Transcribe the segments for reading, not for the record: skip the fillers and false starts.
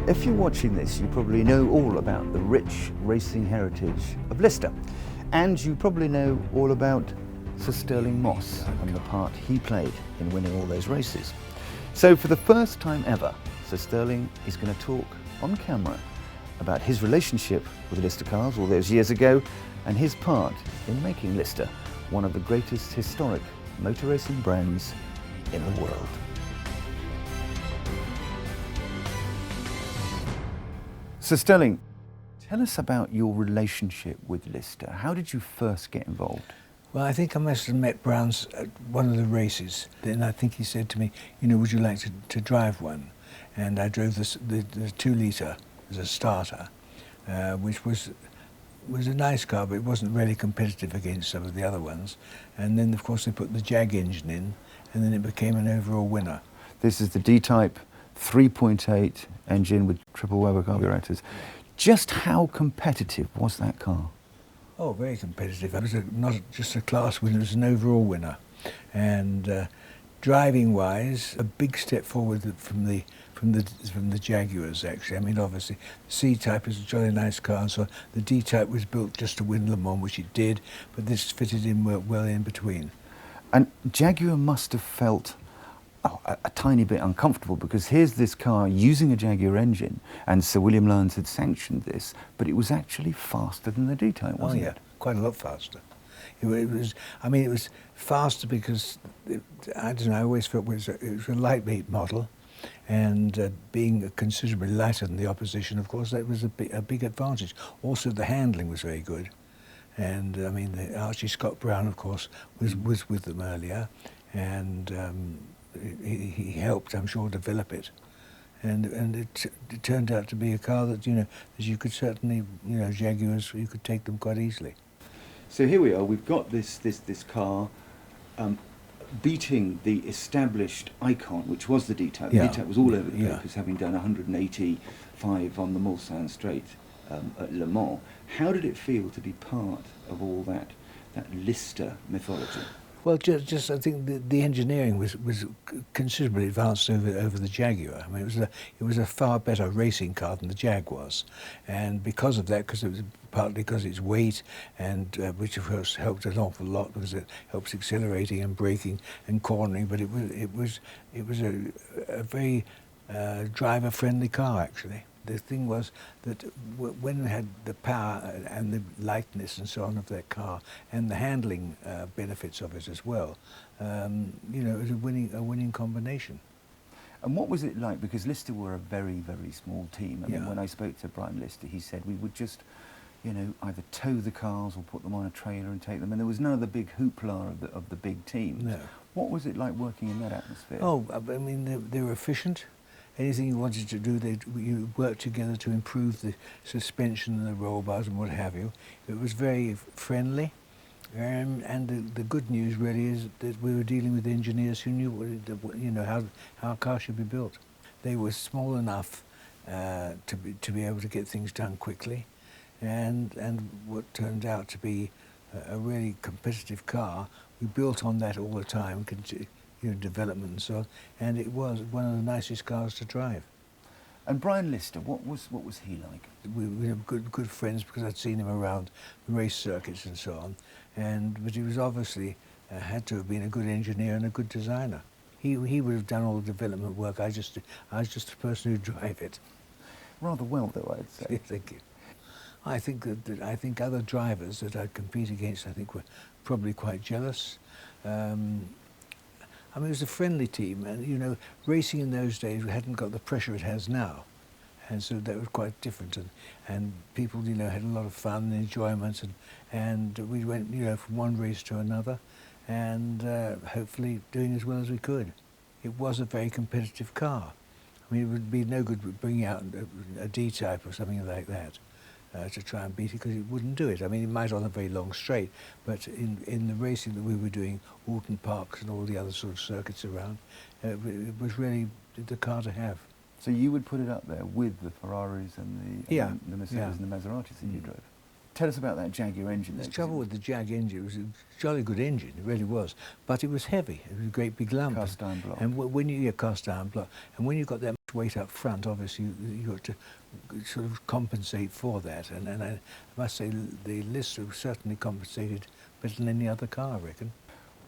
If you're watching this, you probably know all about the rich racing heritage of Lister. And you probably know all about Sir Stirling Moss and the part he played in winning all those races. So for the first time ever, Sir Stirling is going to talk on camera about his relationship with Lister cars all those years ago and his part in making Lister one of the greatest historic motor racing brands in the world. So Stirling, tell us about your relationship with Lister. How did you first get involved? Well, I think I must have met Brown's at one of the races. Then I think he said to me, you know, would you like to drive one? And I drove the 2-litre as a starter, which was a nice car, but it wasn't really competitive against some of the other ones. And then, of course, they put the Jag engine in, and then it became an overall winner. This is the D-Type 3.8 engine with triple Weber carburetors. Just how competitive was that car? Oh, very competitive. It was not just a class winner, it was an overall winner. And driving-wise, a big step forward from the Jaguars, actually. I mean, obviously, the C-Type is a jolly nice car, and so the D-Type was built just to win Le Mans, which it did, but this fitted in well in between. And Jaguar must have felt a tiny bit uncomfortable, because here's this car using a Jaguar engine, and Sir William Lyons had sanctioned this, but it was actually faster than the D-Type, wasn't it? Quite a lot faster. It was faster because, I don't know, I always felt it was a lightweight model, and being considerably lighter than the opposition, of course, that was a big advantage. Also, the handling was very good. And, I mean, Archie Scott Brown, of course, was with them earlier, and he helped, I'm sure, develop it. And it turned out to be a car that, you know, as you could certainly, you know, Jaguars, you could take them quite easily. So here we are, we've got this car beating the established icon, which was the D-Type. Yeah. The D-Type was all over the papers, having done 185 on the Mulsanne Straight at Le Mans. How did it feel to be part of all that Lister mythology? Well, just I think the engineering was considerably advanced over the Jaguar. I mean, it was a far better racing car than the Jag was, and because of that, because it was partly because its weight, and which of course helped an awful lot because it helps accelerating and braking and cornering. But it was a very driver-friendly car, actually. The thing was that when it had the power and the lightness and so on of that car, and the handling benefits of it as well, you know, it was a winning combination. And what was it like? Because Lister were a very, very small team. I mean, when I spoke to Brian Lister, he said we would just, you know, either tow the cars or put them on a trailer and take them. And there was none of the big hoopla of the big teams. No. What was it like working in that atmosphere? Oh, I mean, they were efficient. Anything you wanted to do, you worked together to improve the suspension and the roll bars and what have you. It was very friendly, and the good news really is that we were dealing with engineers who knew, you know, how a car should be built. They were small enough to be able to get things done quickly, and what turned out to be a really competitive car. We built on that all the time. You know, development and so on, and it was one of the nicest cars to drive. And Brian Lister, what was he like? We were good friends because I'd seen him around the race circuits and so on, but he was obviously had to have been a good engineer and a good designer. He would have done all the development work. I was just the person who'd drive it. Rather well, though, I'd say. Thank you. I think that other drivers that I'd compete against, I think, were probably quite jealous. I mean, it was a friendly team, and, you know, racing in those days hadn't got the pressure it has now, and so that was quite different, and people, you know, had a lot of fun and enjoyment, and we went, you know, from one race to another, and hopefully doing as well as we could. It was a very competitive car. I mean, it would be no good bringing out a D-Type or something like that to try and beat it, because it wouldn't do it. I mean, it might on a very long straight, but in the racing that we were doing, Alton Parks and all the other sort of circuits around, it was really the car to have. So you would put it up there with the Ferraris and the Mercedes and the Maseratis that you drove? Tell us about that Jaguar engine. The trouble with the Jag engine, it was a jolly good engine, it really was, but it was heavy. It was a great big lump. Cast iron block. And when you cast iron block, and when you've got that much weight up front, obviously you got to sort of compensate for that. And I must say the Lister certainly compensated better than any other car, I reckon.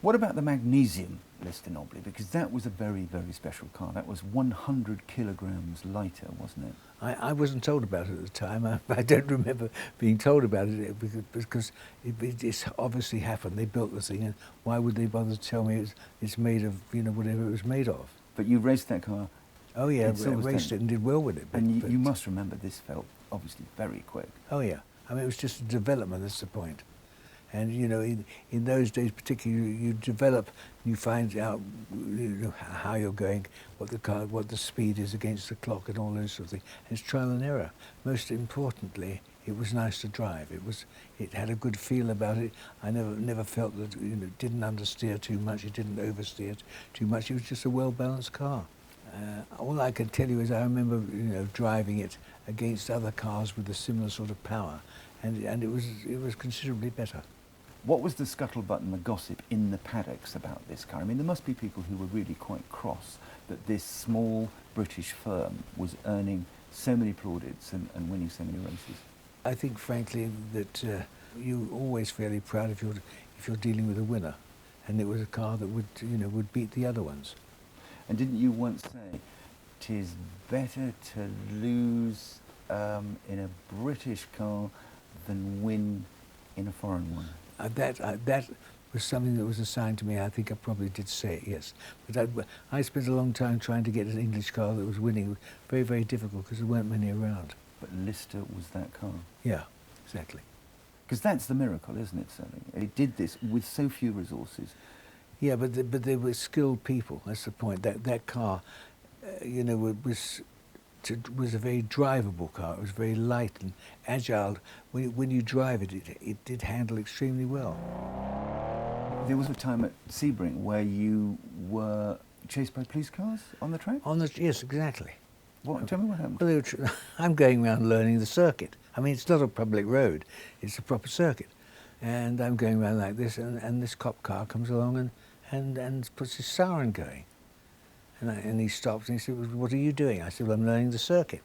What about the Magnesium Lister Nobly? Because that was a very, very special car. That was 100 kilograms lighter, wasn't it? I wasn't told about it at the time. I don't remember being told about it because it's obviously happened. They built the thing, and why would they bother to tell me it's made of, you know, whatever it was made of? But you raced that car. Oh yeah, I raced it and did well with it. And you must remember this felt obviously very quick. Oh yeah, I mean it was just a development, that's the point. And you know, in those days particularly, you develop, you find out, you know, how you're going, what the speed is against the clock and all those sort of things. And it's trial and error. Most importantly, it was nice to drive. It had a good feel about it. I never felt that, you know, it didn't understeer too much, it didn't oversteer too much. It was just a well-balanced car. All I can tell you is I remember, you know, driving it against other cars with a similar sort of power, and it was considerably better. What was the scuttlebutt and the gossip in the paddocks about this car? I mean, there must be people who were really quite cross that this small British firm was earning so many plaudits and winning so many races. I think, frankly, that you're always fairly proud if you're dealing with a winner, and it was a car that would beat the other ones. And didn't you once say, "'Tis better to lose in a British car than win in a foreign one"? That was something that was assigned to me. I think I probably did say it, yes. But I spent a long time trying to get an English car that was winning. It was very, very difficult because there weren't many around. But Lister was that car. Yeah, exactly. Because that's the miracle, isn't it, Stirling? It did this with so few resources. Yeah, but they were skilled people. That's the point. That car, you know, was a very drivable car. It was very light and agile. When you drive it, it did handle extremely well. There was a time at Sebring where you were chased by police cars on the track? Yes, exactly. Tell me what happened. Well, I'm going around learning the circuit. I mean, it's not a public road, it's a proper circuit. And I'm going around like this, and this cop car comes along and puts his siren going. And he stops and he said, "Well, what are you doing?" I said, "Well, I'm learning the circuit."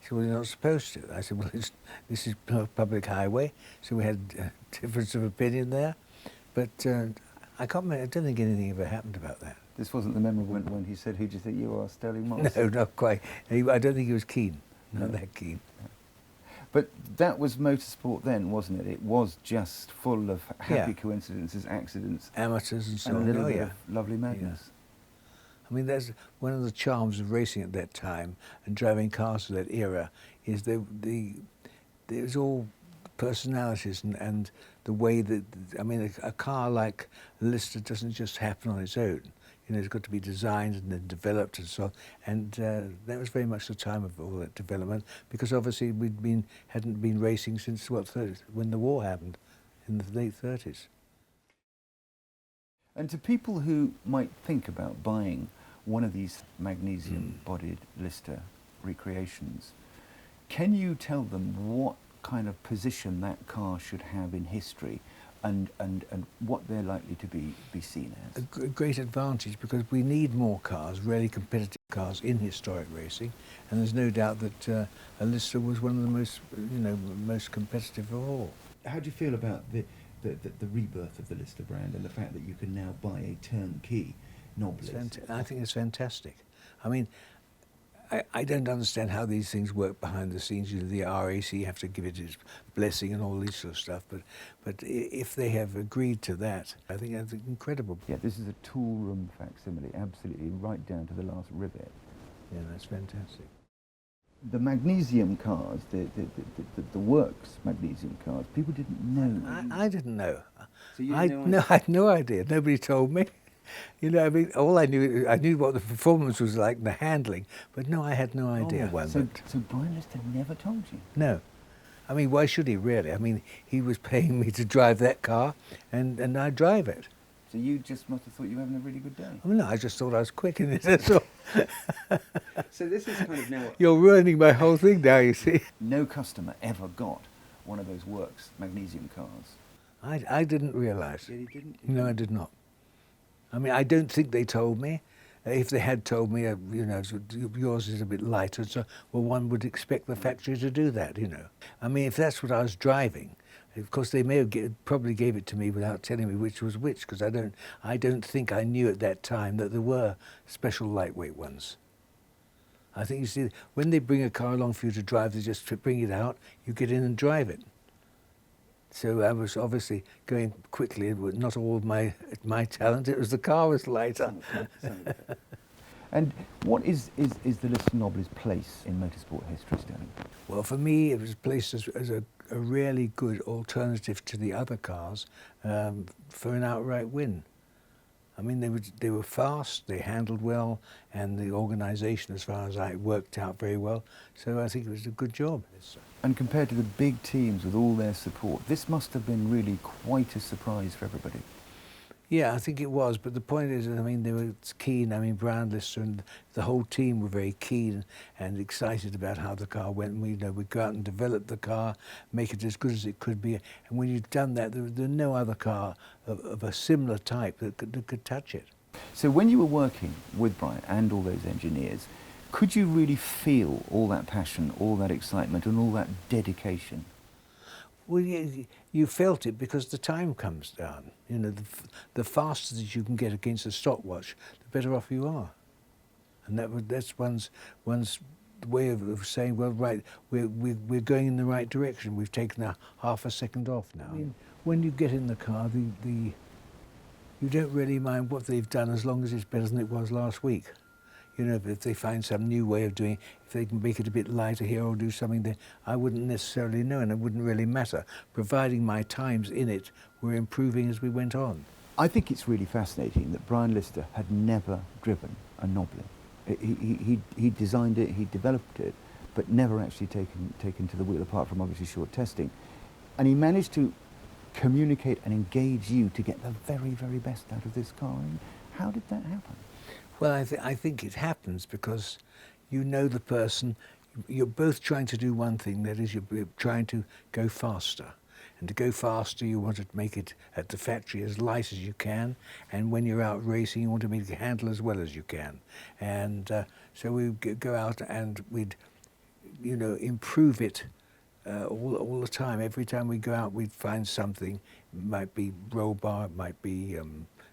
He said, "Well, you're not supposed to." I said, "Well, this is a public highway." So we had a difference of opinion there. But I don't think anything ever happened about that. This wasn't the memorable when he said, "Who do you think you are, Stirling Moss?" No, not quite. I don't think he was keen. Not that keen. But that was motorsport then, wasn't it? It was just full of happy coincidences, accidents, amateurs and so on. And a little bit of lovely madness. Yeah. I mean, that's one of the charms of racing at that time and driving cars of that era, is there was all personalities and the way that, I mean, a car like Lister doesn't just happen on its own. You know, it's got to be designed and then developed and so on. And that was very much the time of all that development, because obviously hadn't been racing since when the war happened in the late 30s. And to people who might think about buying one of these magnesium-bodied Lister recreations, can you tell them what kind of position that car should have in history and what they're likely to be seen as? A great advantage, because we need more cars, really competitive cars in historic racing, and there's no doubt that a Lister was one of the most competitive of all. How do you feel about the rebirth of the Lister brand and the fact that you can now buy a turnkey Noblis? I think it's fantastic. I mean, I don't understand how these things work behind the scenes. You know, the RAC have to give it its blessing and all this sort of stuff. But if they have agreed to that, I think that's incredible. Yeah, this is a tool room facsimile, absolutely, right down to the last rivet. Yeah, that's fantastic. The magnesium cars, the works magnesium cars, people didn't know. I didn't know. So you I had no idea. Nobody told me. You know, I mean, all I knew what the performance was like, the handling, but no, I had no idea. Oh, so Brian Lister never told you? No. I mean, why should he really? I mean, he was paying me to drive that car, and I drive it. So you just must have thought you were having a really good day? I mean, no, I just thought I was quick in it, that's all. So this is kind of now... You're ruining my whole thing now, you see. No customer ever got one of those works magnesium cars? I didn't realise. Yeah, you didn't? No, I did not. I mean, I don't think they told me, If they had told me, you know, yours is a bit lighter, so, well, one would expect the factory to do that, you know. I mean, if that's what I was driving, of course they may have probably gave it to me without telling me which was which, because I don't think I knew at that time that there were special lightweight ones. I think, you see, when they bring a car along for you to drive, they just bring it out, you get in and drive it. So I was obviously going quickly. It was not all my talent. It was the car was lighter. And what is the Lister Nobly's place in motorsport history, Stirling? Well, for me, it was placed as a really good alternative to the other cars for an outright win. I mean, they were fast, they handled well, and the organisation, as far as I worked out very well. So I think it was a good job. And compared to the big teams with all their support, this must have been really quite a surprise for everybody. Yeah, I think it was. But the point is, I mean, they were keen. I mean, Brian Lister and the whole team were very keen and excited about how the car went. And we'd go out and develop the car, make it as good as it could be. And when you've done that, there was no other car of a similar type that could touch it. So when you were working with Brian and all those engineers, could you really feel all that passion, all that excitement and all that dedication? Well, you felt it because the time comes down. You know, the faster that you can get against a stopwatch, the better off you are. And that's one's way of saying, well, right, we're going in the right direction. We've taken a half a second off now. I mean, when you get in the car, you don't really mind what they've done as long as it's better than it was last week. You know, if they find some new way of doing it, if they can make it a bit lighter here or do something there, I wouldn't necessarily know, and it wouldn't really matter, providing my times in it were improving as we went on. I think it's really fascinating that Brian Lister had never driven a Nobly. He designed it, he developed it, but never actually taken to the wheel, apart from obviously short testing. And he managed to communicate and engage you to get the very, very best out of this car. How did that happen? Well, I think it happens because you know the person. You're both trying to do one thing, that is, you're trying to go faster. And to go faster, you want to make it at the factory as light as you can. And when you're out racing, you want to make it handle as well as you can. And so we go out and we'd, you know, improve it all the time. Every time we go out, we'd find something. It might be roll bar, it might be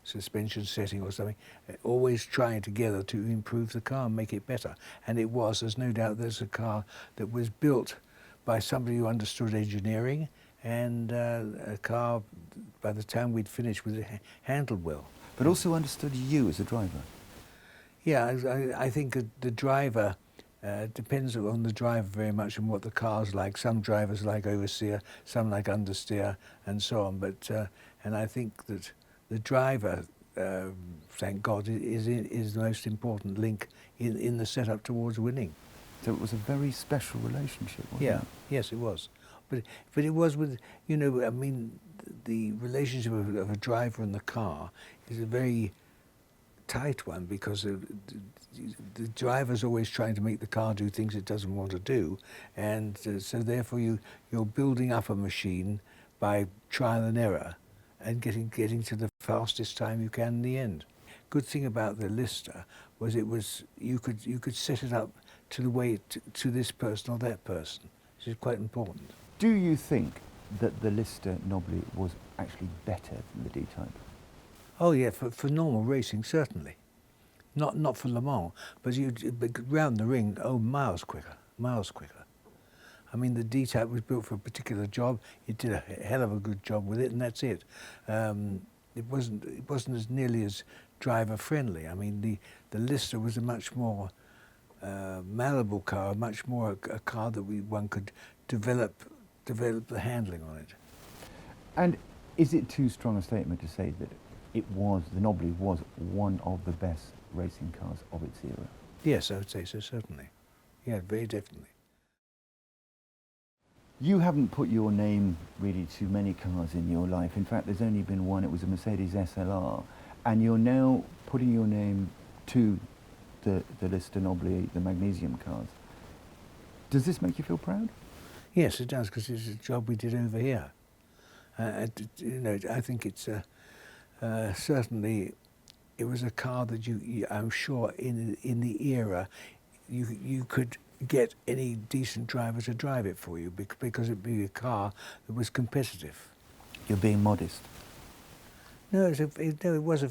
suspension setting or something, always trying together to improve the car and make it better. And it was, there's no doubt, there's a car that was built by somebody who understood engineering, and a car, by the time we'd finished with it, handled well. But also understood you as a driver. Yeah, I think the driver, depends on the driver very much and what the car's like. Some drivers like oversteer, some like understeer, and so on. But and I think that the driver, thank God, is the most important link in the setup towards winning. So it was a very special relationship, wasn't it? Yes, it was. But it was with, you know, I mean, the relationship of a driver and the car is a very tight one, because the driver's always trying to make the car do things it doesn't want to do, and so therefore you're building up a machine by trial and error, and getting to the fastest time you can in the end. Good thing about the Lister was you could set it up to the way to this person or that person, which is quite important. Do you think that the Lister Nobly was actually better than the D-Type? Oh yeah, for normal racing certainly, not for Le Mans, but round the ring, miles quicker. I mean, the D-Type was built for a particular job. It did a hell of a good job with it, and that's it. It wasn't as nearly as driver friendly. I mean, the Lister was a much more malleable car, much more a car that one could develop the handling on it. And is it too strong a statement to say that the Nobly was one of the best racing cars of its era? Yes, I would say so, certainly. Yeah, very definitely. You haven't put your name really to many cars in your life. In fact, there's only been one. It was a Mercedes SLR. And you're now putting your name to the Lister Nobly, the Magnesium cars. Does this make you feel proud? Yes, it does, because it's a job we did over here. You know, I think it's certainly it was a car that I'm sure in the era, you could get any decent driver to drive it for you because it'd be a car that was competitive. You're being modest. No, it was a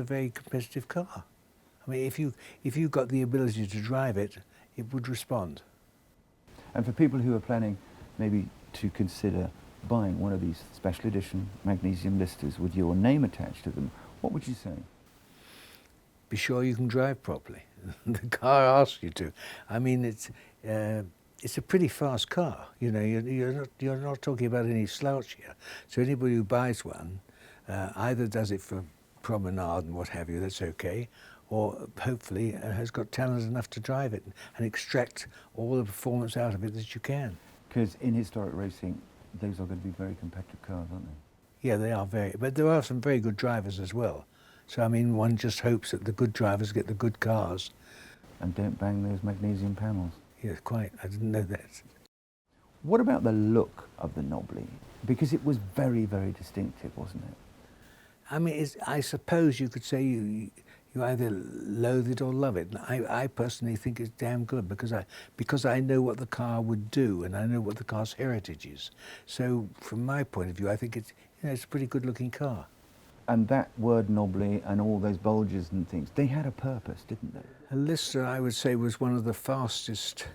very competitive car. I mean, if you got the ability to drive it, it would respond. And for people who are planning maybe to consider buying one of these special edition Magnesium Listers with your name attached to them, what would you say? Be sure you can drive properly. The car asks you to. I mean, it's a pretty fast car. You know, you're not talking about any slouch here. So anybody who buys one either does it for promenade and what have you, that's okay, or hopefully has got talent enough to drive it and extract all the performance out of it that you can. Because in historic racing, those are going to be very competitive cars, aren't they? Yeah, they are but there are some very good drivers as well. So, I mean, one just hopes that the good drivers get the good cars. And don't bang those magnesium panels. Yes, quite. I didn't know that. What about the look of the Nobly? Because it was very, very distinctive, wasn't it? I mean, I suppose you could say you either loathe it or love it. And I personally think it's damn good because I know what the car would do and I know what the car's heritage is. So from my point of view, I think it's a pretty good looking car. And that word Nobly and all those bulges and things, they had a purpose, didn't they? A Lister, I would say, was one of the fastest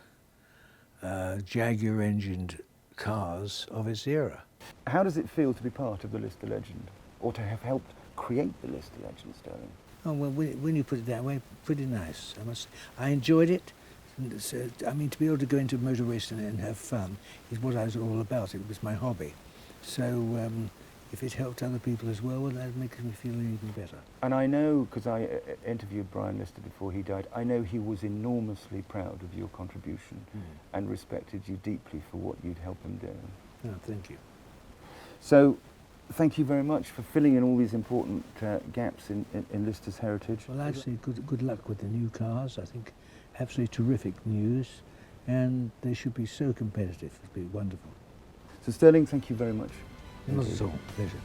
Jaguar-engined cars of its era. How does it feel to be part of the Lister legend, or to have helped create the Lister legend, Stirling? Oh, well, when you put it that way, pretty nice. I enjoyed it. I mean, to be able to go into motor racing and have fun is what I was all about. It was my hobby. So if it helped other people as well, that makes me feel even better. And I know, because I interviewed Brian Lister before he died, I know he was enormously proud of your contribution and respected you deeply for what you'd helped him do. Oh, thank you. So, thank you very much for filling in all these important gaps in Lister's heritage. Well, I'd say good luck with the new cars. I think absolutely terrific news, and they should be so competitive. It'd be wonderful. So, Stirling, thank you very much. Not at all. Pleasure.